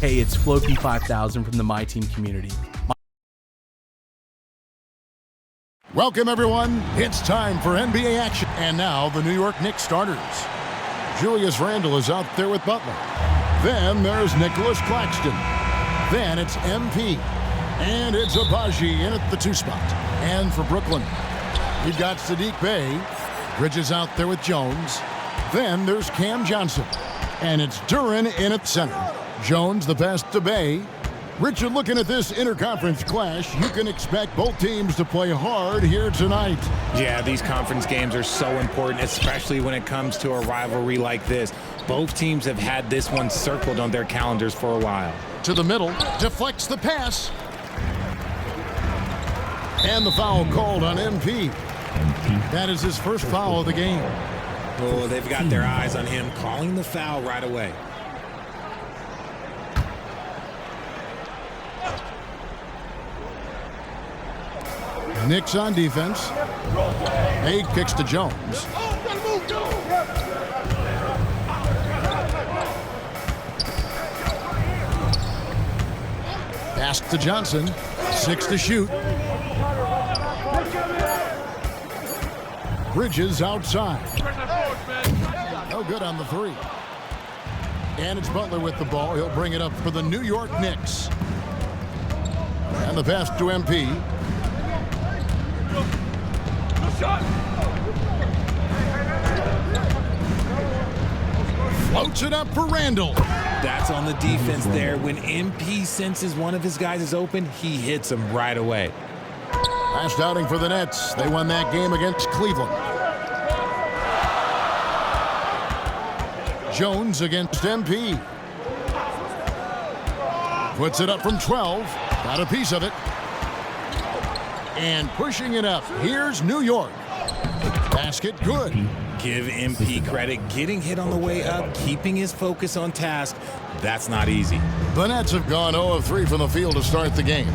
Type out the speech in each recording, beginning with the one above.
Hey, it's Floki 5000 from the MyTEAM community. Welcome, everyone. It's time for NBA action. And now, the New York Knicks starters. Julius Randle is out there with Butler. Then there's Nicholas Claxton. Then it's MP. And it's Abaji in at the 2 spot. And for Brooklyn, you've got Sadiq Bey. Bridges out there with Jones. Then there's Cam Johnson. And it's Duren in at center. Jones the pass to Bey. Richard, looking at this interconference clash, you can expect both teams to play hard here tonight. Yeah, these conference games are so important, especially when it comes to a rivalry like this. Both teams have had this one circled on their calendars for a while. To the middle, deflects the pass. And the foul called on MP. That is his first foul of the game. Oh, they've got their eyes on him, calling the foul right away. Knicks on defense. Hay kicks to Jones. Pass to Johnson. 6 to shoot. Bridges outside. No good on the 3. And it's Butler with the ball. He'll bring it up for the New York Knicks. And the pass to MP. Floats it up for Randle. That's on the defense there. When MP senses one of his guys is open, he hits him right away. Last outing for the Nets. They won that game against Cleveland. Jones against MP. Puts it up from 12. Got a piece of it. And pushing it up. Here's New York. Basket good. Give MP credit. Getting hit on the way up, keeping his focus on task. That's not easy. The Nets have gone 0 of 3 from the field to start the game.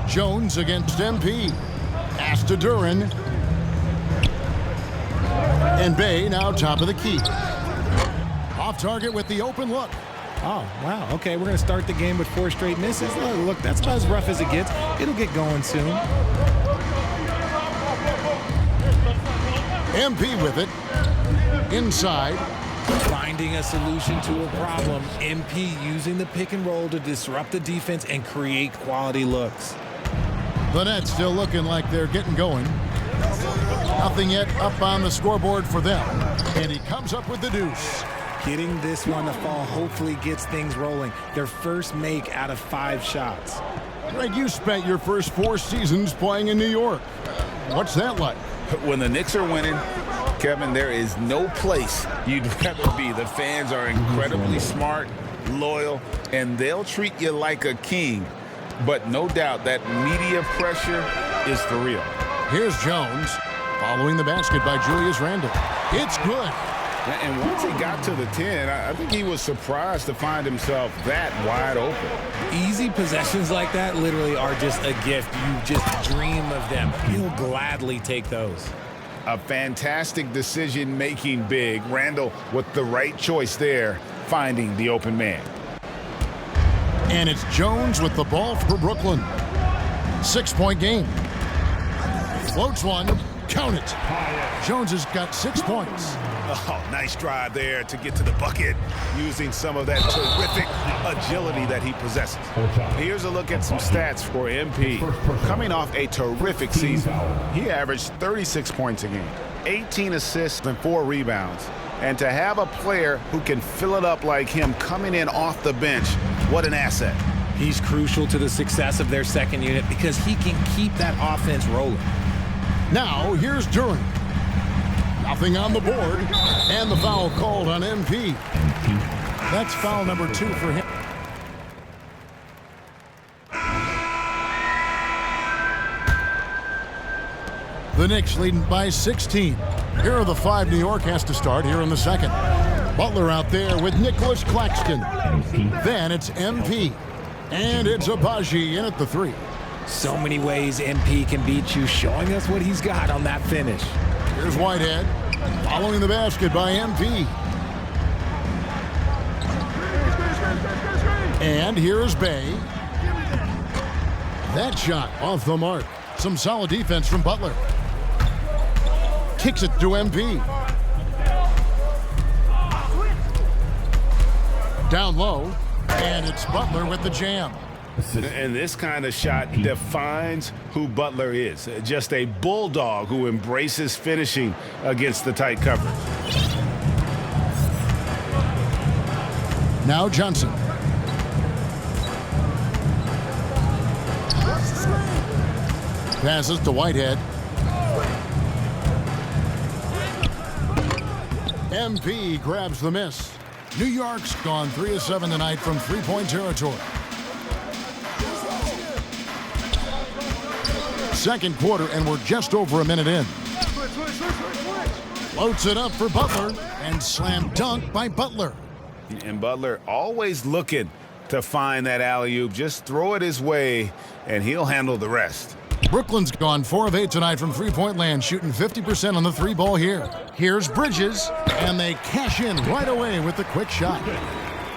Jones against MP. Pass to Duren. And Bey now top of the key. Off target with the open look. Oh, wow. Okay, we're going to start the game with 4 straight misses. Look, that's about as rough as it gets. It'll get going soon. MP with it. Inside. Finding a solution to a problem. MP using the pick and roll to disrupt the defense and create quality looks. The Nets still looking like they're getting going. Nothing yet up on the scoreboard for them. And he comes up with the deuce. Getting this one to fall hopefully gets things rolling. Their first make out of 5 shots. Greg, you spent your first 4 seasons playing in New York. What's that like? When the Knicks are winning, Kevin, there is no place you'd rather be. The fans are incredibly smart, loyal, and they'll treat you like a king. But no doubt that media pressure is for real. Here's Jones following the basket by Julius Randle. It's good. And once he got to the 10, I think he was surprised to find himself that wide open. Easy possessions like that literally are just a gift. You just dream of them. You'll gladly take those. A fantastic decision-making big. Randle with the right choice there, finding the open man. And it's Jones with the ball for Brooklyn. 6-point game. Floats one. Count it. Jones has got 6 points. Oh, nice drive there to get to the bucket using some of that terrific agility that he possesses. Here's a look at some stats for MP. Coming off a terrific season, he averaged 36 points a game, 18 assists and 4 rebounds. And to have a player who can fill it up like him coming in off the bench, what an asset. He's crucial to the success of their second unit because he can keep that offense rolling. Now, here's Duren. Nothing on the board. And the foul called on MP. That's foul number 2 for him. The Knicks leading by 16. Here are the 5 New York has to start here in the second. Butler out there with Nicholas Claxton. Then it's MP. And it's Abaji in at the 3. So many ways MP can beat you, showing us what he's got on that finish. Here's Whitehead following the basket by MP. And here's Bay. That shot off the mark. Some solid defense from Butler. Kicks it to MP. Down low, and it's Butler with the jam. And this kind of shot defines who Butler is. Just a bulldog who embraces finishing against the tight coverage. Now Johnson. Passes to Whitehead. MP grabs the miss. New York's gone 3 of 7 tonight from three-point territory. Second quarter, and we're just over a minute in. Floats it up for Butler, and slam dunk by Butler. And Butler always looking to find that alley-oop. Just throw it his way, and he'll handle the rest. Brooklyn's gone 4 of 8 tonight from three-point land, shooting 50% on the three ball here. Here's Bridges, and they cash in right away with the quick shot.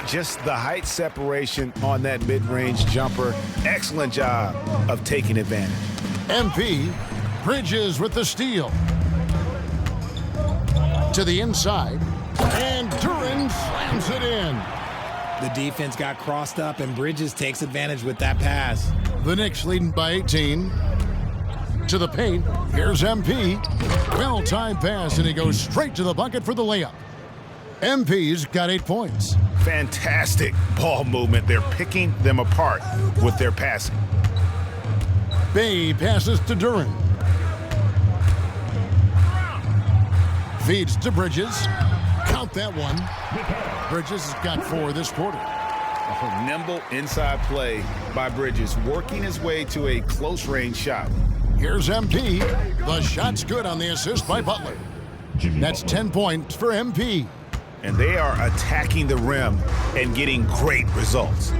Just the height separation on that mid-range jumper. Excellent job of taking advantage. MP, Bridges with the steal. To the inside, and Duran slams it in. The defense got crossed up, and Bridges takes advantage with that pass. The Knicks leading by 18. To the paint, here's MP. Well-timed pass, and he goes straight to the bucket for the layup. MP's got 8 points. Fantastic ball movement. They're picking them apart with their passing. Bay passes to Duran. Feeds to Bridges. Count that one. Bridges has got 4 this quarter. A nimble inside play by Bridges, working his way to a close-range shot. Here's MP. The shot's good on the assist by Butler. That's 10 points for MP. And they are attacking the rim and getting great results.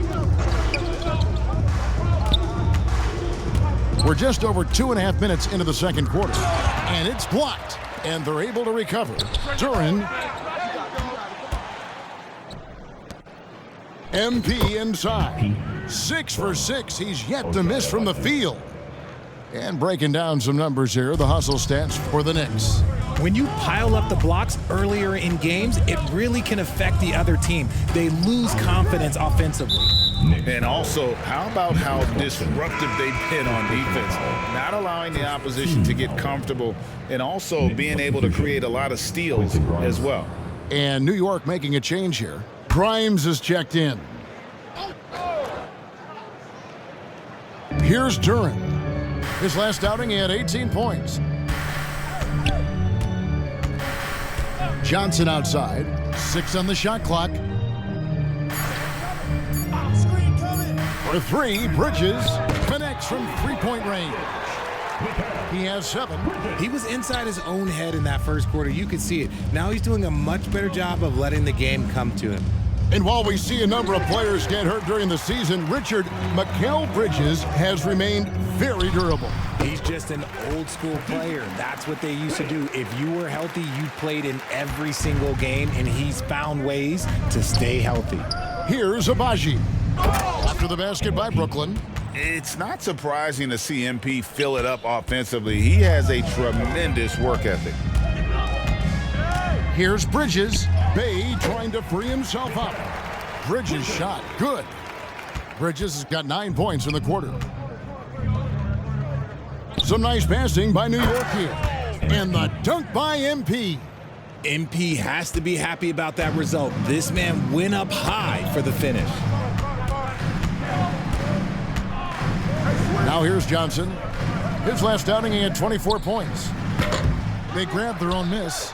We're just over 2.5 minutes into the second quarter. And it's blocked. And they're able to recover. Duran. MP inside. 6 for 6. He's yet to miss from the field. And breaking down some numbers here, the hustle stats for the Knicks. When you pile up the blocks earlier in games, it really can affect the other team. They lose confidence offensively. And also, how about how disruptive they've been on defense? Not allowing the opposition to get comfortable, and also being able to create a lot of steals as well. And New York making a change here. Grimes is checked in. Here's Duran. His last outing, he had 18 points. Johnson outside. 6 on the shot clock. For 3, Bridges connects from three-point range. He has 7. He was inside his own head in that first quarter. You could see it. Now he's doing a much better job of letting the game come to him. And while we see a number of players get hurt during the season, Richard, Mikal Bridges has remained very durable. He's just an old school player. That's what they used to do. If you were healthy, you played in every single game, and he's found ways to stay healthy. Here's Abaji. After the basket by Brooklyn. It's not surprising to see MP fill it up offensively. He has a tremendous work ethic. Here's Bridges. Bay trying to free himself up. Bridges shot. Good. Bridges has got 9 points in the quarter. Some nice passing by New York here. And the dunk by MP. MP has to be happy about that result. This man went up high for the finish. Now here's Johnson. His last outing, he had 24 points. They grabbed their own miss.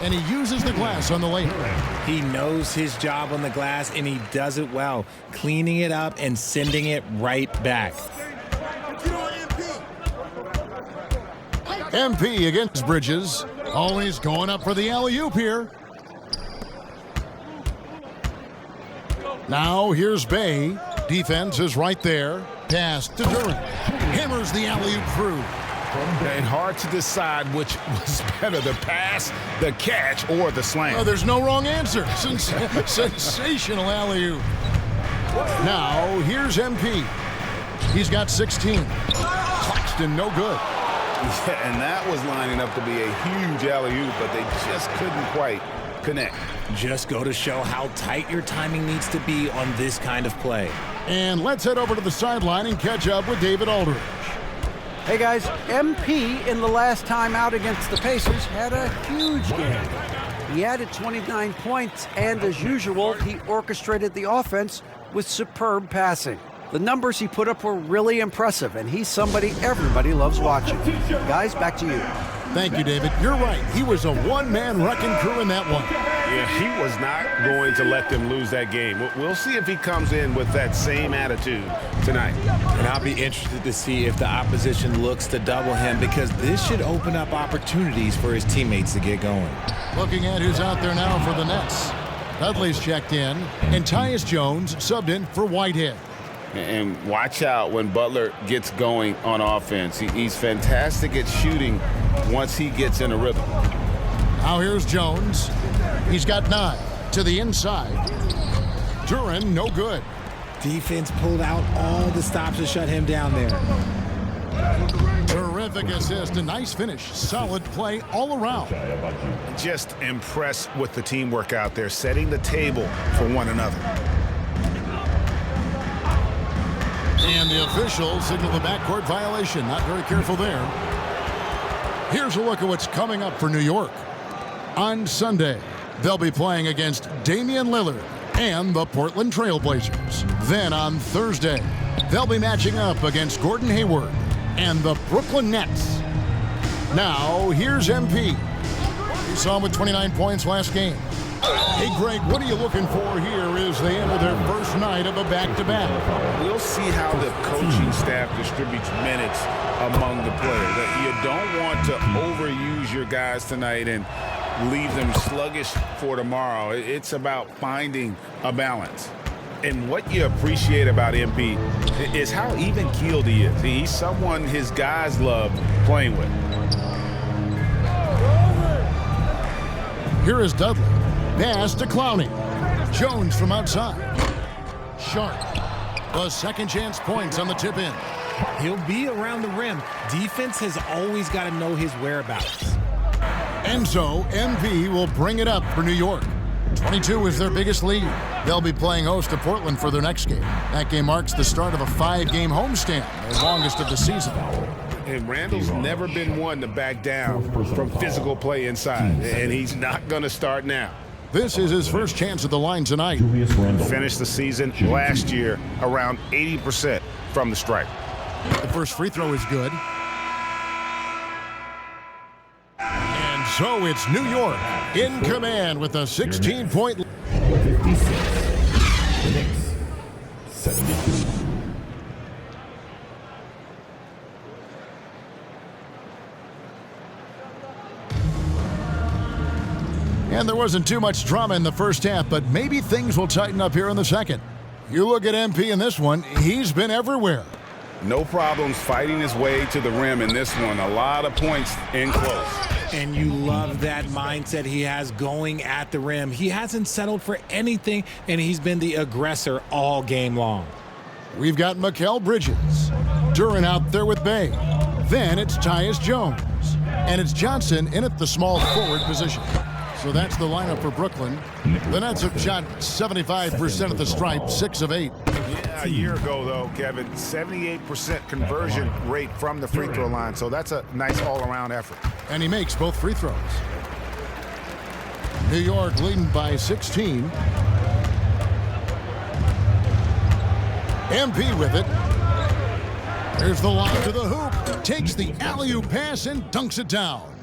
And he uses the glass on the layup. He knows his job on the glass, and he does it well, cleaning it up and sending it right back. MP against Bridges. Always going up for the alley-oop here. Now here's Bay. Defense is right there. Pass to Duran. Hammers the alley-oop through. And hard to decide which was better, the pass, the catch, or the slam. Oh, there's no wrong answer. Sensational alley-oop. Now, here's MP. He's got 16. Claxton, no good. Yeah, and that was lining up to be a huge alley-oop, but they just couldn't quite connect. Just go to show how tight your timing needs to be on this kind of play. And let's head over to the sideline and catch up with David Aldridge. Hey guys, MP in the last time out against the Pacers had a huge game. He added 29 points, and as usual, he orchestrated the offense with superb passing. The numbers he put up were really impressive, and he's somebody everybody loves watching. Guys, back to you. Thank you, David. You're right. He was a one-man wrecking crew in that one. Yeah, he was not going to let them lose that game. We'll see if he comes in with that same attitude tonight. And I'll be interested to see if the opposition looks to double him, because this should open up opportunities for his teammates to get going. Looking at who's out there now for the Nets. Dudley's checked in, and Tyus Jones subbed in for Whitehead. And watch out when Butler gets going on offense. He's fantastic at shooting once he gets in a rhythm. Now here's Jones. He's got 9 to the inside. Duran, no good. Defense pulled out all the stops to shut him down there. Terrific assist, a nice finish. Solid play all around. Just impressed with the teamwork out there, setting the table for one another. And the officials signal the backcourt violation. Not very careful there. Here's a look at what's coming up for New York. On Sunday, they'll be playing against Damian Lillard and the Portland Trail Blazers. Then on Thursday, they'll be matching up against Gordon Hayward and the Brooklyn Nets. Now, here's MP. We saw him with 29 points last game. Hey, Greg, what are you looking for here as they enter their first night of a back-to-back? We'll see how the coaching staff distributes minutes among the players. You don't want to overuse your guys tonight and leave them sluggish for tomorrow. It's about finding a balance. And what you appreciate about MP is how even-keeled he is. He's someone his guys love playing with. Here is Dudley. Pass to Clowney. Jones from outside. Sharp. The second chance points on the tip in. He'll be around the rim. Defense has always got to know his whereabouts. And so MP will bring it up for New York. 22 is their biggest lead. They'll be playing host to Portland for their next game. That game marks the start of a 5-game homestand, the longest of the season. And Randall's never been one to back down from physical play inside, and he's not going to start now. This is his first chance at the line tonight. Finished the season last year around 80% from the stripe. The first free throw is good. And so it's New York in command with a 16-point lead. 56. The Knicks, 72. And there wasn't too much drama in the first half, but maybe things will tighten up here in the second. You look at MP in this one, he's been everywhere. No problems fighting his way to the rim in this one. A lot of points in close. And you love that mindset he has going at the rim. He hasn't settled for anything, and he's been the aggressor all game long. We've got Mikal Bridges. Duran out there with Bay. Then it's Tyus Jones. And it's Johnson in at the small forward position. So that's the lineup for Brooklyn. The Nets have shot 75% at the stripe, 6 of 8. Yeah, a year ago, though, Kevin, 78% conversion rate from the free throw line. So that's a nice all-around effort. And he makes both free throws. New York leading by 16. MP with it. There's the lob to the hoop. Takes the alley-oop pass and dunks it down.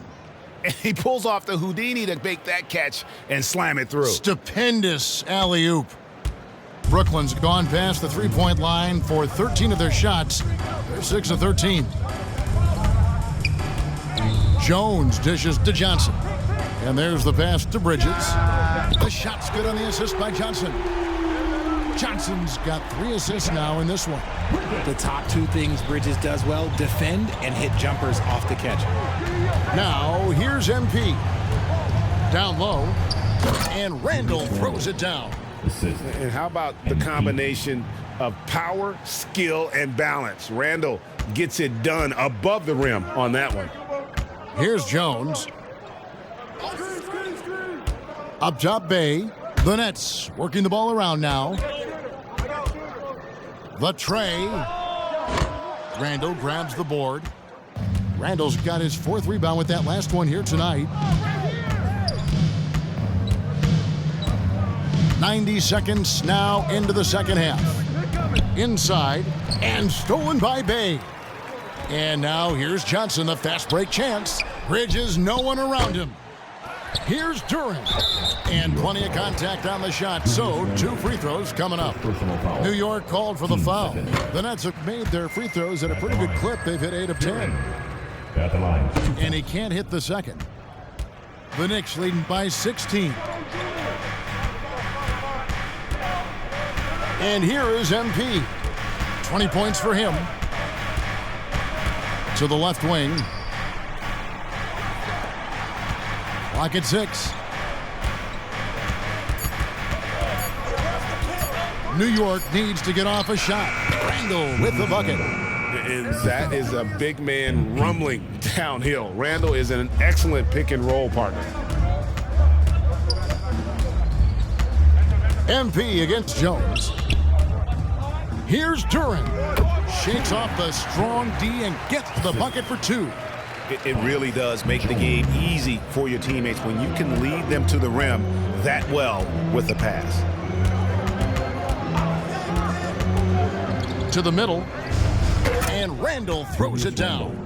And he pulls off the Houdini to make that catch and slam it through. Stupendous alley-oop. Brooklyn's gone past the three-point line for 13 of their shots. They're 6 of 13. Jones dishes to Johnson. And there's the pass to Bridges. The shot's good on the assist by Johnson. Johnson's got 3 assists now in this one. The top 2 things Bridges does well: defend and hit jumpers off the catch. Now, here's MP. Down low, and Randall throws it down. assist. And how about the combination of power, skill, and balance? Randle gets it done above the rim on that one. Here's Jones. Up top, Bay. The Nets working the ball around now. The tray. Randle grabs the board. Randle's got his 4th rebound with that last one here tonight. 90 seconds now into the second half. Inside and stolen by Bay. And now here's Johnson, the fast break chance. Bridges, no one around him. Here's Durant. And plenty of contact on the shot, so 2 free throws coming up. New York called for the foul. The Nets have made their free throws at a pretty good clip. They've hit 8 of 10. At the line. And he can't hit the second. The Knicks leading by 16. And here is MP. 20 points for him. To the left wing. Clock at 6. New York needs to get off a shot. Randle with the bucket. And that is a big man rumbling downhill. Randle is an excellent pick and roll partner. MP against Jones. Here's Durant. Shakes off the strong D and gets the bucket for 2. It really does make the game easy for your teammates when you can lead them to the rim that well with the pass. To the middle. And Randle throws it down.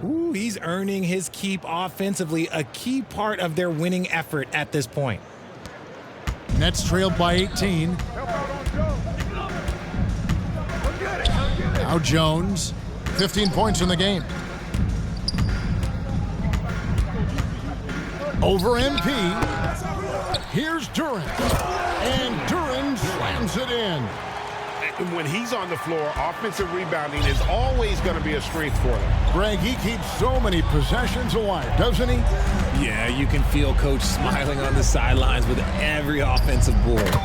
Ooh, he's earning his keep offensively, a key part of their winning effort at this point. Nets trailed by 18. Now Jones, 15 points in the game. Over MP. Here's Durant. And Durant slams it in. And when he's on the floor, offensive rebounding is always going to be a strength for them. Greg, he keeps so many possessions alive, doesn't he? Yeah, you can feel Coach smiling on the sidelines with every offensive board.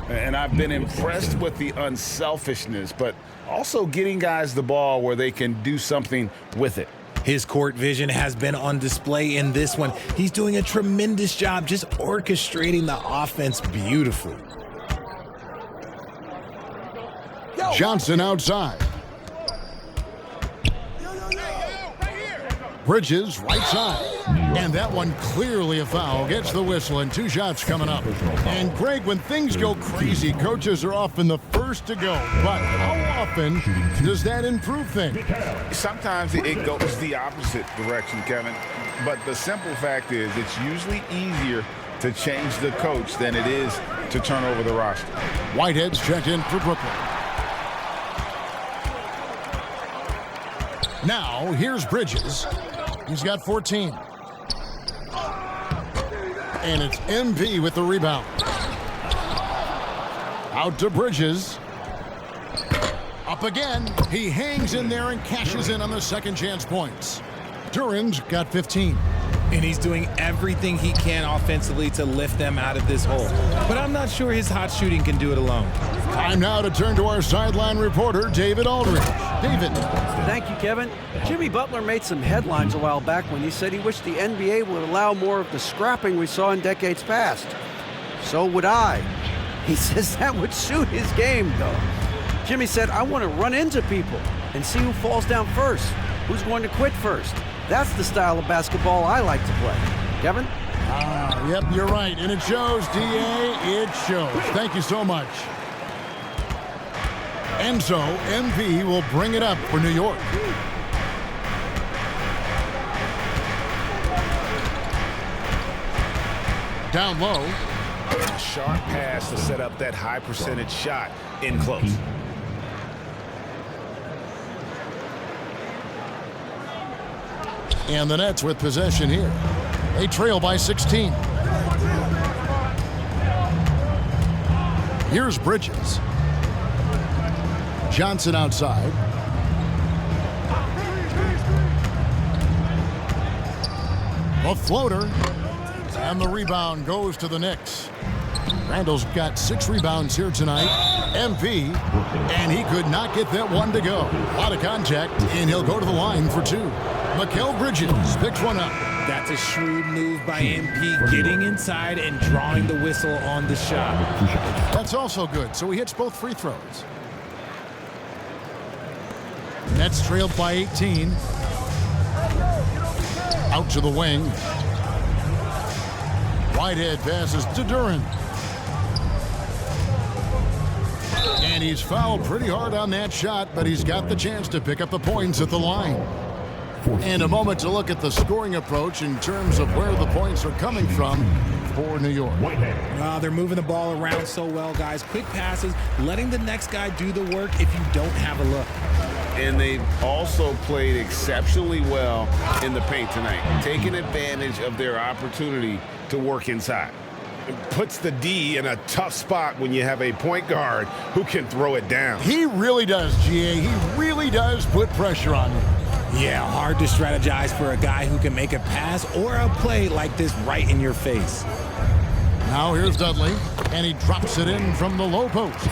And I've been impressed with the unselfishness, but also getting guys the ball where they can do something with it. His court vision has been on display in this one. He's doing a tremendous job just orchestrating the offense beautifully. Johnson outside. Bridges right side. And that one clearly a foul. Gets the whistle and 2 shots coming up. And Greg, when things go crazy, coaches are often the first to go. But how often does that improve things? Sometimes it goes the opposite direction, Kevin. But the simple fact is it's usually easier to change the coach than it is to turn over the roster. Whitehead's checked in for Brooklyn. Now, here's Bridges. He's got 14. And it's MP with the rebound. Out to Bridges. Up again. He hangs in there and cashes in on the second chance points. Durant's got 15. And he's doing everything he can offensively to lift them out of this hole. But I'm not sure his hot shooting can do it alone. Time now to turn to our sideline reporter, David Aldridge. David. Thank you, Kevin. Jimmy Butler made some headlines a while back when he said he wished the NBA would allow more of the scrapping we saw in decades past. So would I. He says that would suit his game, though. Jimmy said, I want to run into people and see who falls down first, who's going to quit first. That's the style of basketball I like to play. Kevin? Yep, you're right. And it shows, DA. It shows. Thank you so much. And so, MP will bring it up for New York. Down low. A sharp pass to set up that high percentage shot in close. And the Nets with possession here. They trail by 16. Here's Bridges. Johnson outside. A floater. And the rebound goes to the Knicks. Randall's got 6 rebounds here tonight. MP, and he could not get that one to go. A lot of contact, and he'll go to the line for 2. Mikal Bridges picks one up. That's a shrewd move by MP, getting inside and drawing the whistle on the shot. That's also good, so he hits both free throws. Nets trailed by 18. Out to the wing. Whitehead passes to Duran. And he's fouled pretty hard on that shot, but he's got the chance to pick up the points at the line. And a moment to look at the scoring approach in terms of where the points are coming from for New York. They're moving the ball around so well, guys. Quick passes, letting the next guy do the work if you don't have a look. And they've also played exceptionally well in the paint tonight, taking advantage of their opportunity to work inside. It puts the D in a tough spot when you have a point guard who can throw it down. He really does, GA. He really does put pressure on you. Yeah, hard to strategize for a guy who can make a pass or a play like this right in your face. Now here's Dudley, and he drops it in from the low post.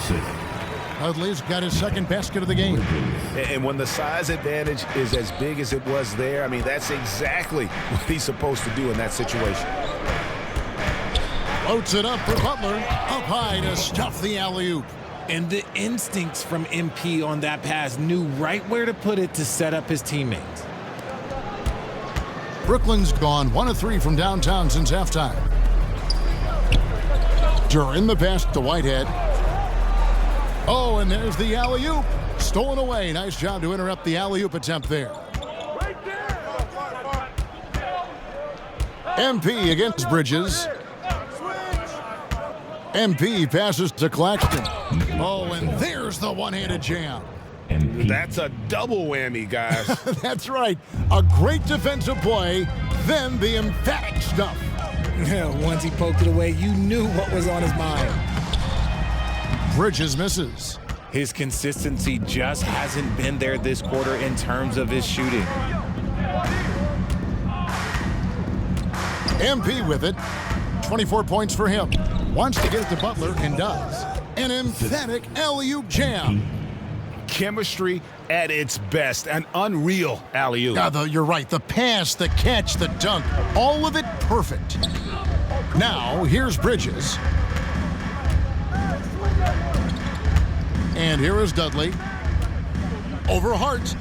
Dudley's got his second basket of the game. And when the size advantage is as big as it was there, I mean, that's exactly what he's supposed to do in that situation. Floats it up for Butler, up high to stuff the alley-oop. And the instincts from MP on that pass, knew right where to put it to set up his teammates. Brooklyn's gone 1 of 3 from downtown since halftime. Duran the pass to Whitehead. Oh, and there's the alley-oop. Stolen away. Nice job to interrupt the alley-oop attempt there. MP against Bridges. MP passes to Claxton. Oh, and there's the one-handed jam. That's a double whammy, guys. That's right. A great defensive play, then the emphatic stuff. Once he poked it away, you knew what was on his mind. Bridges misses. His consistency just hasn't been there this quarter in terms of his shooting. MP with it. 24 points for him. Wants to get it to Butler and does. An emphatic alley-oop jam. Chemistry at its best. An unreal alley-oop. You're right. The pass, the catch, the dunk, all of it perfect. Now, here's Bridges. And here is Dudley. Over Hart.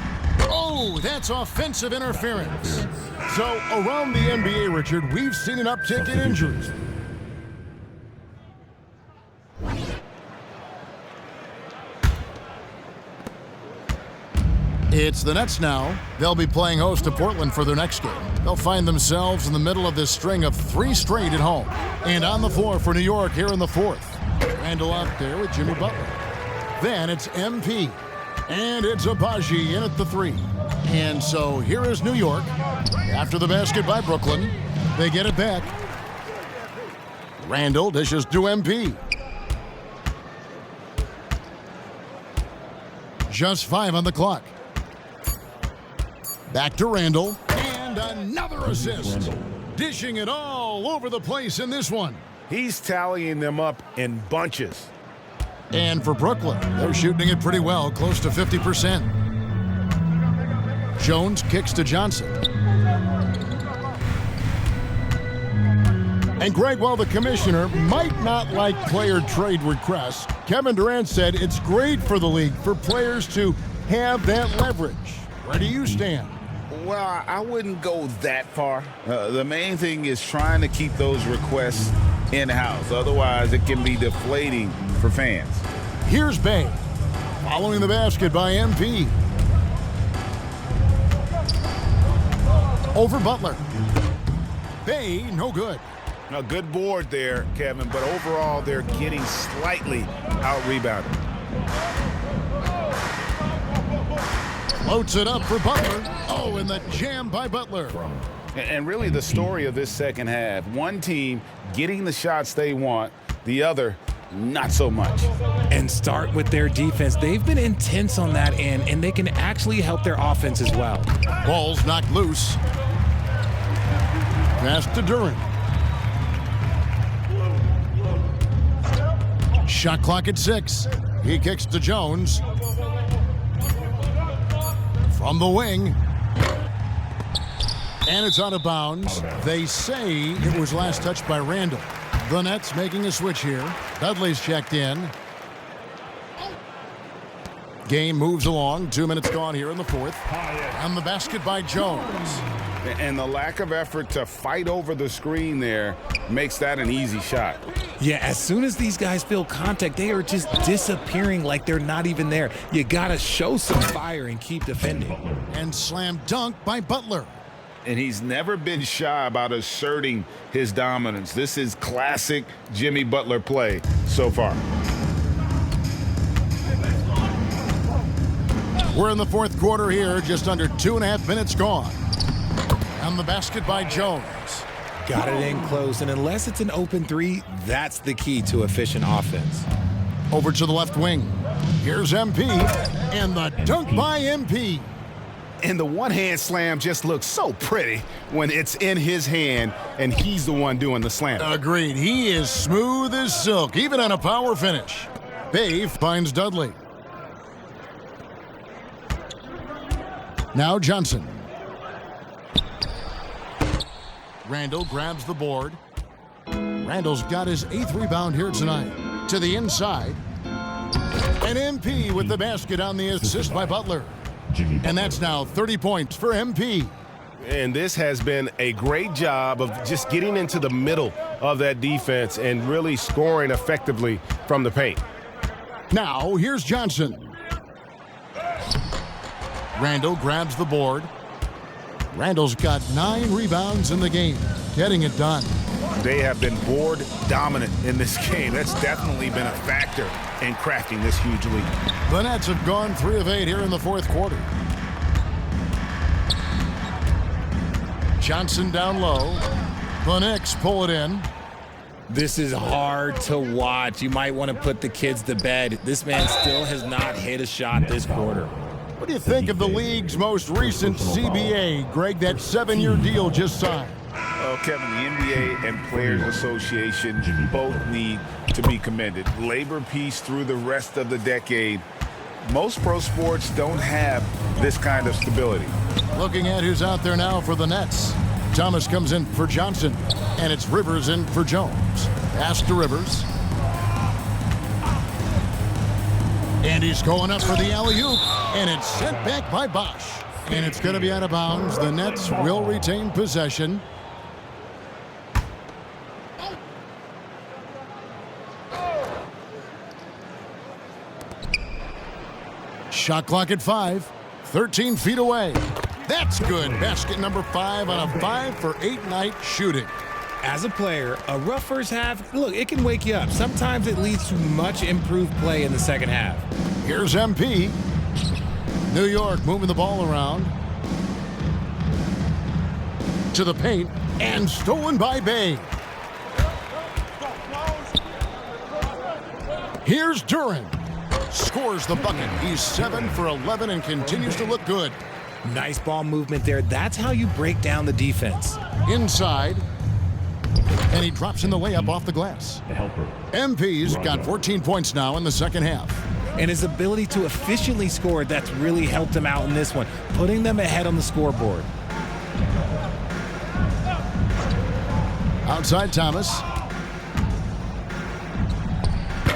Oh, that's offensive interference. So, around the NBA, Richard, we've seen an uptick in injuries. It's the Nets now. They'll be playing host to Portland for their next game. They'll find themselves in the middle of this string of 3 straight at home. And on the floor for New York here in the 4th. Randall out there with Jimmy Butler. Then it's MP. And it's Abaji in at the 3. And so here is New York. After the basket by Brooklyn, they get it back. Randall dishes to MP. Just 5 on the clock. Back to Randall. And another assist. Dishing it all over the place in this one. He's tallying them up in bunches. And for Brooklyn, they're shooting it pretty well, close to 50%. Jones kicks to Johnson. And Greg, while the commissioner might not like player trade requests, Kevin Durant said it's great for the league for players to have that leverage. Where do you stand? Well, I wouldn't go that far. The main thing is trying to keep those requests in-house. Otherwise, it can be deflating for fans. Here's Bay. Following the basket by MP. Over Butler. Bay, no good. A good board there, Kevin, but overall they're getting slightly out-rebounded. Floats it up for Butler. Oh, and the jam by Butler. And really the story of this second half, one team getting the shots they want, the other not so much. And start with their defense. They've been intense on that end, and they can actually help their offense as well. Ball's knocked loose. Pass to Duran. Shot clock at 6. He kicks to Jones. From the wing. And it's out of bounds. They say it was last touched by Randall. The Nets making a switch here. Dudley's checked in. Game moves along. 2 minutes gone here in the fourth. And the basket by Jones. And the lack of effort to fight over the screen there makes that an easy shot. Yeah, as soon as these guys feel contact, they are just disappearing like they're not even there. You got to show some fire and keep defending. And slam dunk by Butler. And he's never been shy about asserting his dominance. This is classic Jimmy Butler play so far. We're in the fourth quarter here, just under 2.5 minutes gone. And the basket by Jones. Got it in close, and unless it's an open three, that's the key to efficient offense. Over to the left wing. Here's MP, and the dunk by MP. And the one-hand slam just looks so pretty when it's in his hand and he's the one doing the slam. Agreed. He is smooth as silk, even on a power finish. Bay finds Dudley. Now Johnson. Randall grabs the board. Randall's got his 8th rebound here tonight. To the inside. And MP with the basket on the assist by Butler. And that's now 30 points for MP. And this has been a great job of just getting into the middle of that defense and really scoring effectively from the paint. Now, here's Johnson. Randall grabs the board. Randall's got 9 rebounds in the game, getting it done. They have been board dominant in this game. That's definitely been a factor in crafting this huge lead. The Nets have gone 3 of 8 here in the fourth quarter. Johnson down low. The Knicks pull it in. This is hard to watch. You might want to put the kids to bed. This man still has not hit a shot this quarter. What do you think of the league's most recent CBA, Greg, that 7-year deal just signed? Well, Kevin, the NBA and Players Association both need to be commended. Labor peace through the rest of the decade. Most pro sports don't have this kind of stability. Looking at who's out there now for the Nets. Thomas comes in for Johnson, and it's Rivers in for Jones. Pass to Rivers. And he's going up for the alley-oop, and it's sent back by Bosch. And it's going to be out of bounds. The Nets will retain possession. Shot clock at 5, 13 feet away. That's good. Basket number 5 on a 5 for 8 night shooting. As a player, a rough first half, look, it can wake you up. Sometimes it leads to much improved play in the second half. Here's MP. New York moving the ball around. To the paint, and stolen by Bay. Here's Duran. Scores the bucket. He's 7 for 11 and continues to look good. Nice ball movement there. That's how you break down the defense. Inside. And he drops in the layup off the glass. MP's got 14 points now in the second half. And his ability to efficiently score, that's really helped him out in this one, putting them ahead on the scoreboard. Outside Thomas.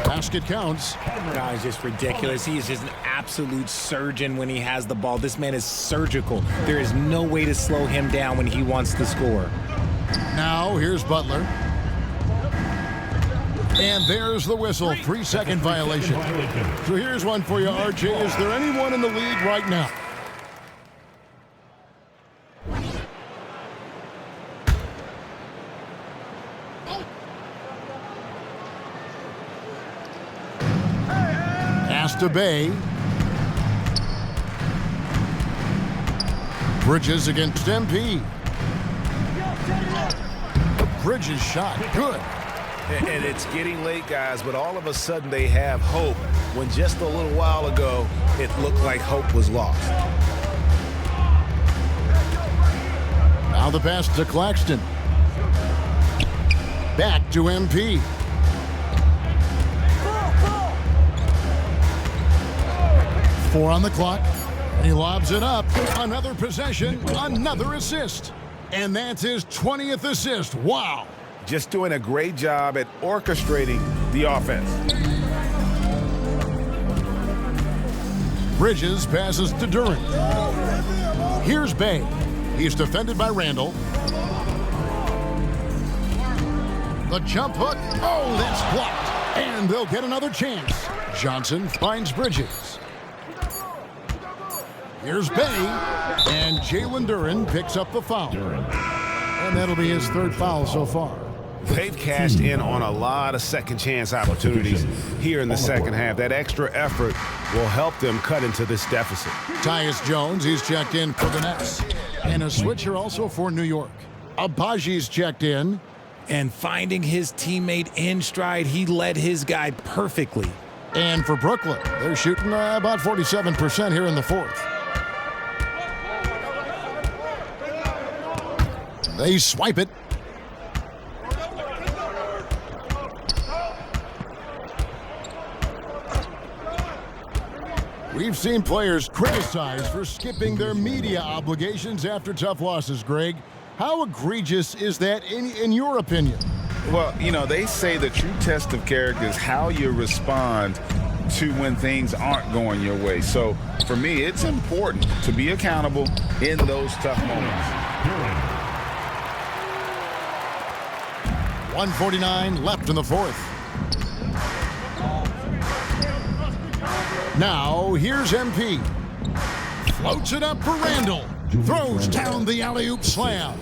Basket counts. God, it's just ridiculous. He is just an absolute surgeon when he has the ball. This man is surgical. There is no way to slow him down when he wants to score. Now, here's Butler. And there's the whistle. 3-second violation. So here's one for you, RJ. Is there anyone in the league right now? Pass to Bay. Bridges against MP. Bridges shot. Good. And it's getting late, guys, but all of a sudden they have hope when just a little while ago it looked like hope was lost. Now the pass to Claxton. Back to MP. 4 on the clock. He lobs it up. Another possession, another assist. And that's his 20th assist. Wow. Just doing a great job at orchestrating the offense. Bridges passes to Duran. Here's Bay. He's defended by Randall. The jump hook. Oh, that's blocked. And they'll get another chance. Johnson finds Bridges. Here's Bay. And Jalen Duran picks up the foul. And that'll be his 3rd foul so far. They've cashed in on a lot of second chance opportunities here in the second half. That extra effort will help them cut into this deficit. Tyus Jones, he's checked in for the Nets. And a switcher also for New York. Abaji's checked in. And finding his teammate in stride, he led his guy perfectly. And for Brooklyn, they're shooting about 47% here in the 4th. They swipe it. We've seen players criticized for skipping their media obligations after tough losses, Greg. How egregious is that in your opinion? Well, you know, they say the true test of character is how you respond to when things aren't going your way. So, for me, it's important to be accountable in those tough moments. 1:49 left in the 4th. Now, here's MP. Floats it up for Randall. Throws down the alley-oop slam.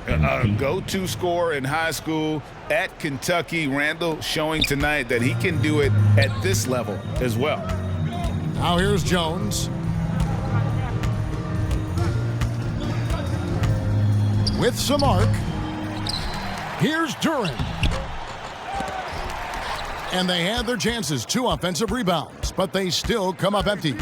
A go-to scorer in high school at Kentucky. Randall showing tonight that he can do it at this level as well. Now here's Jones. With some arc. Here's Duran. And they had their chances. 2 offensive rebounds, but they still come up empty.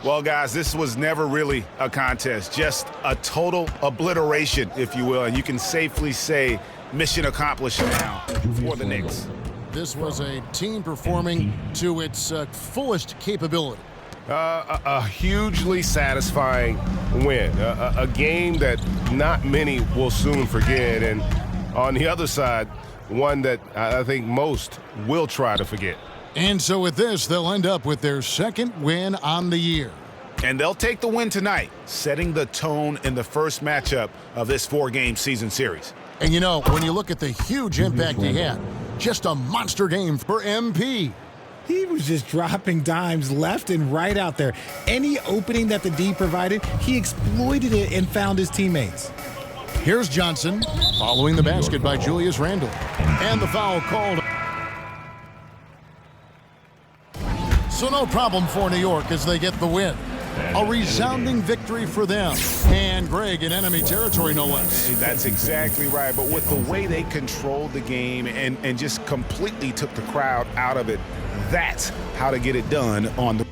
Well, guys, this was never really a contest, just a total obliteration, if you will. And you can safely say mission accomplished now for the Knicks. This was a team performing to its fullest capability. A hugely satisfying win, a game that not many will soon forget. And on the other side, one that I think most will try to forget. And so with this, they'll end up with their 2nd win on the year. And they'll take the win tonight, setting the tone in the first matchup of this 4-game season series. And you know, when you look at the huge impact he had, just a monster game for MP. He was just dropping dimes left and right out there. Any opening that the D provided, he exploited it and found his teammates. Here's Johnson, following the basket by Julius Randle. And the foul called. So no problem for New York as they get the win. A resounding victory for them. And Greg in enemy territory, no less. That's exactly right. But with the way they controlled the game and just completely took the crowd out of it, that's how to get it done on the